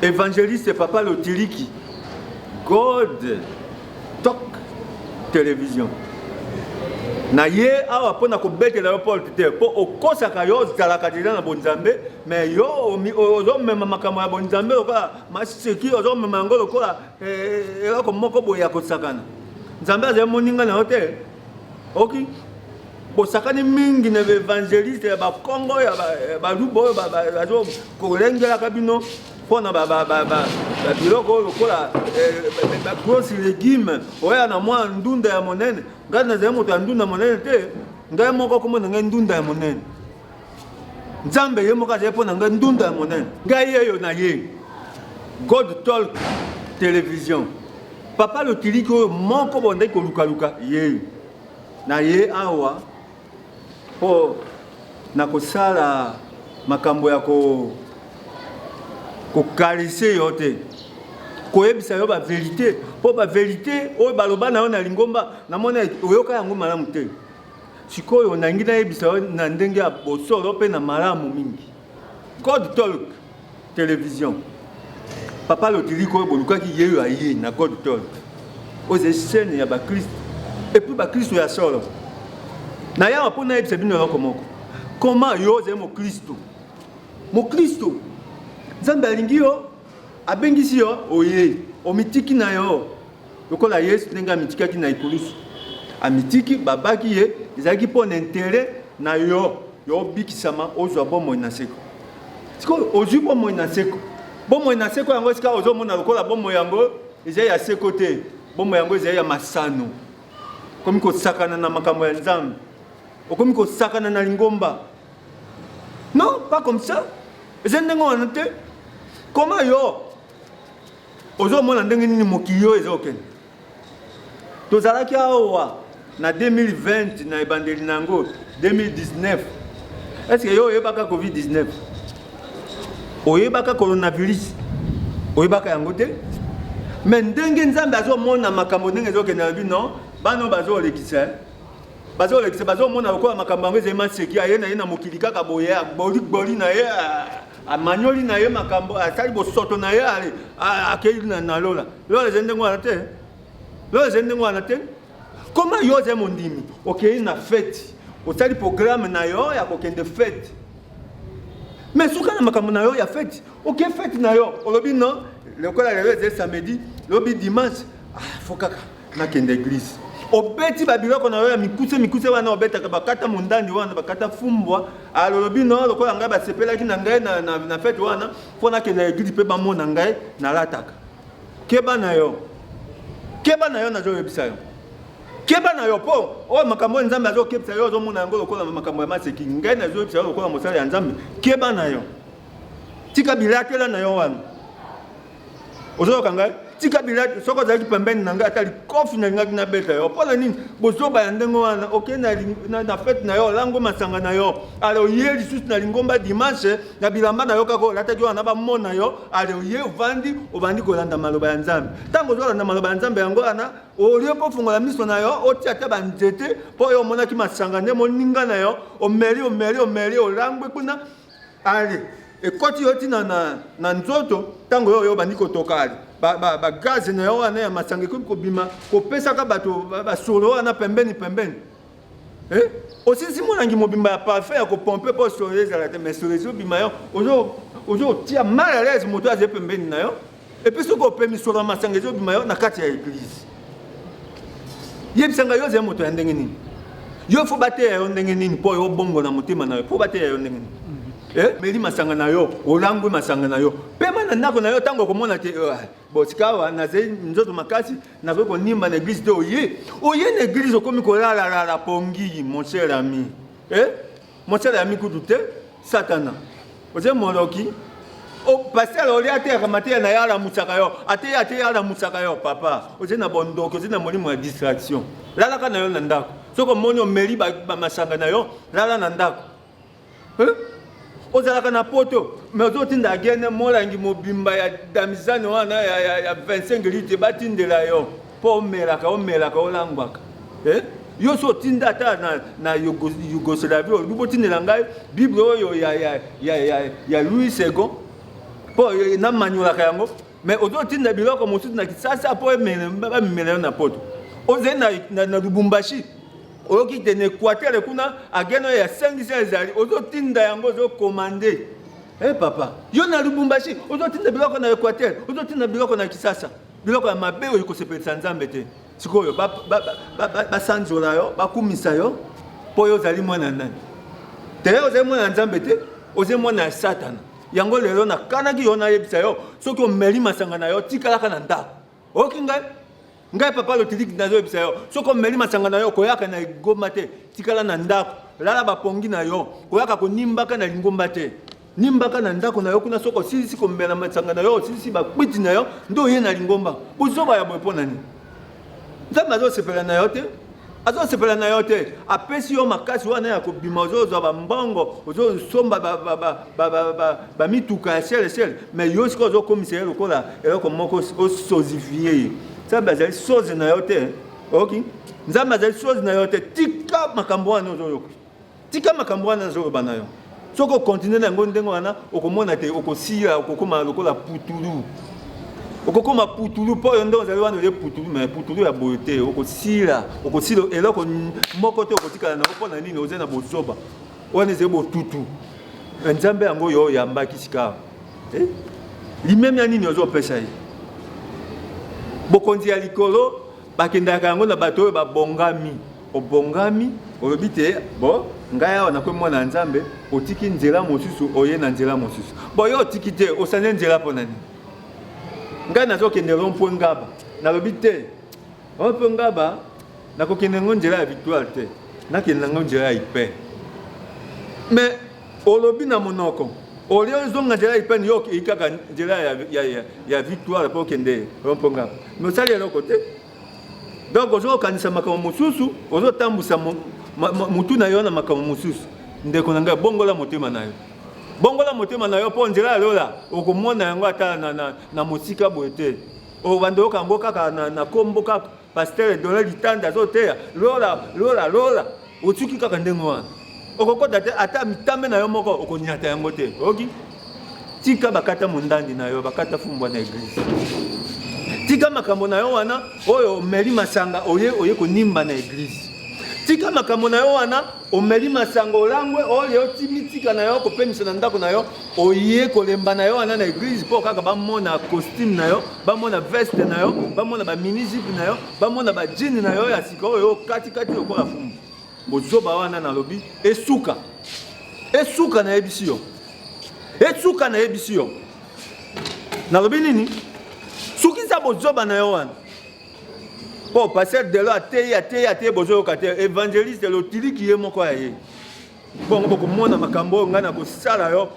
évangéliste Papa Lotiliki, God Talk Télévision. Na ye awa pona ko betela yo Paul te po okosaka yo zalaka dila na bonzambe mais yo ozo mema makambo ya bonzambe oka masiki ozo mema ngolo kola eloko moko boye ya kosakana nzambe aza moninga na hotel oki bosakani mingi na évangéliste ya ba Congo ya ba lubo bazo kolengela kabino pona biloko lokola grosse légume oya na mwa ndunda ya monene ngai nazali moto ya ndunda monene te ngai moko komona ngai ndunda ya monene nzambe ye moko azali mpona ngai ndunda ya monene ngai yeyo na ye God Talk Télévision Papa Lotiliki oyo moko bondaki kolukaluka yeyo na ye awa mpo na kosala makambo ya kokalise yo te koyebisa yo ba vérité po ba vérité oyo baloba na yo na lingomba namona oyoka yango malamu te sikoyo nangi nayebisa yo na ndenge ya bosolo mpe na malamu mingi God Talk Télévision Papa Lotiliki oyo bolukaki yeyo aye na God Talk oyo chaîne ya bakristo epuis bakristo ya solo na yawa mpo nayebisa bino eloko moko koma yo ozali mokristo nzambe alingi yo abengisi yo oye omitiki na yo lokola Yesu ndenge amitikaki na ikulusu amitiki babaki ye ezalaki mpo na intere na yo obikisama ozwa bomoi na seko sikoyo ozwi bomoi na seko yango esika ozomona lokola bomoi yango ezali ya seko te bomoi yango ezali ya masano okomi kosakana na makambo ya nzambe okomi kosakana na lingomba non pas comme ça ezali ndenge wana te koma yo ozomona ndenge nini mokili yo ezokende tozalaki awa na 2020 na ebandeli nango 2019 est-ce que yo oyebaka covid-19 oyebaka coronavirus oyebaka yango te mais ndenge nzambe azomona makambo ndenge ezokende na bino bano bazolekisa bazomona lokola makambo yango ezali maseki aye na ye na mokili kaka boye boli na ye amanyoli na ye makambo asali bosoto na ye akei na lola ezali ndenge wana te koma yo ozali mondimi okei na fete osali programme na yo ya kokende fete mais soka na makambo na yo ya fete okei fete na yo olobi non lokola lelo ezali samedi lobi dimanche fo kaka nakende église obeti babiloko na yo ya mikuse wana obetaka bakata mondandi wana bakata fumbwa alolobi no lokola ngai basepelaki na ngai na fete wana mpo nakende na église mpe bamona ngai nalataka keba na yo nazoyebisa yo keba na yo mpo oyo makambo oyo nzambe azokebisa yo ozomona yango lokola makambo ya maseki ngai nazoyebisa yo lokola mosala ya nzambe keba na yo tika bilatela na yo wana ozoyoka ngai tika bilate soko ozalaki pembeni na ngai ata likofi nalingaki nabeta yo mpona nini bozoba ya ndenge wana okei na fete na yo olango masanga na yo ale oye lisusu na lingomba dimanche na bilamba na yo kaka olataki wana bamona yo ale oye obandi kolanda maloba ya nzambe ntango ozolanda maloba ya nzambe yango wana olie mpo fungola miso na yo otia ata banzete mpo yo omonaki masanga nde moninga na yo omeli olangwe kuna ale ekoti yo tina na nzoto ntango yo obandi kotoka ale bagaze na yo wana ya masanga ekomi kobima kopesaka bato basolo wana pembeni osisi monangi mobimba ya parfait ya kopompe mpo solo ezala te mais solo ezobima yo ozotia mal à l'aise moto azali pembeni na yo epui soki opemi solo ya masanga ezobima yo na kati ya église yebisanga yo ozali moto ya ndenge nini yo fo bateya yo ndenge nini mpo yo bongo na motema na yo fo bateya yo ndenge nini meli masanga na yo olangwe masanga na yo pema na ndako na yo ntango okomona te bosikawa nazali nzoto makasi nakoki konimba na église te oye na église okomi kolalalala pongi mon cher ami kutu te satana ozali moloki pasteur oli ate akamate na yala musaka yo ate yala musaka yo papa ozali na bondoki ozali na molimo ya distraction lalaka na yo na ndako soki omoni omeli bamasanga na yo lala na ndako ozalaka na poto mais ozotinda agene molangi mobimba ya damizane wana ya 25 litre batindela yo mpo omelaka olangwaka yo so otinda ata na Yougoslavie oluki botindela ngai bible oyo ya Louis II po na manyola yango mais ozotinda biloko mosusu na Kisasa po bamemela na poto oze na Lubumbashi oyoki te na Équateur kuna ageno ya 500 ezali ozotinda yango ozokomande papa yo na Lubumbashi ozotinda biloko na Équateur ozotinda biloko na Kisasa biloko ya mabe oyo kosepelisa Nzambe te sikoyo basanzola yo bakumisa yo po yo ozali mwana nani te ozali mwana Nzambe te ozali mwana ya Satana yango lelo na kanaki yo na yebisa yo soki omeli masanga na yo tikalaka na ndako oki ngai papa lotiliki nazo yebisa yo soki omeli masanga na yo koyaka na Lingomba te tikala na ndako lala bapongi na yo koyaka konimbaka na Lingomba te nimbaka na ndako na yo kuna soko silisi kombela masanga na yo silisi bakwiti na yo ndo ye na Lingomba bozoba ya boye mpo nani Nzambe azosepela na yo te azosepela na yo te apesi yo makasi wana ya kobima ozozwa bambongo ozosomba bamituka ya sele mais yo sikoyo ozokomisa ye lokola eloko moko osozifie ye Nzambe azali sozi na yo te oki Nzambe azali sozi na yo te tika makambo wana ozoyoka tika makambo wana ozoloba na yo soki okontinue na yango ndenge wana okomona te okosila okokoma lokola putulu okokoma putulu po yo nde ozali wana oye putulu mais putulu ya boye te okosila eloko moko te okotikala nango mpo na nini oze na bozoba wana ezali botutu Nzambe yango yo oyambaki sika limemi ya nini ozopesa ye bokonzi ya likolo bakendaka yango na bato oyo babongami obongami olobi te bo ngai awa nakomi mwana Nzambe otiki nzela mosusu oye na nzela mosusu bo yo otiki te osane nzela mpo nani ngai nazokende rond-point Ngaba nalobi te rond-point Ngaba nakokende ngo nzela ya Victoire te nakende ngo nzela ya Ipe mais olobi na monoko olio zonga nzela ya Ipe yo ikaka nzela ya Victoire po kende rond-point Ngaba mais osali eloko te donc ozokanisa makambo mosusu ozotambusa mutu na yo na makambo mosusu ndeko na ngai bongola motema na yo bongola motema na yo po nzela ya lola okomona yango ata na mosika boye te obanda yango kaka na kombo kaka pasteur Donald Litanda azoteya lola otuki kaka ndenge wana okokota te ata mitambe na yo moko okonyata yango te oki tika bakata mondandi na yo bakata fumbwa na eglise tika makambo na yo wana oyo omeli masanga oye konimba na eglise tika makambo na yo wana omeli masanga olangwe oyo otimitika na yo kopemisa na ndako na yo oye kolemba na yo wana na eglise po kaka bamona costume na yo bamona veste na yo bamona baminisipe na yo bamona bajini na yo ya sika oyo katikati lokola fumbu bozoba wana nalobi esuka na yebisi yo esuka na yebisi yo nalobi nini sukisa bozoba na yo wana po passer de là ate bozoyoka te évangéliste lotiliki ye moko ya ye bongo bokomona makambo oyo ngai na kosala yo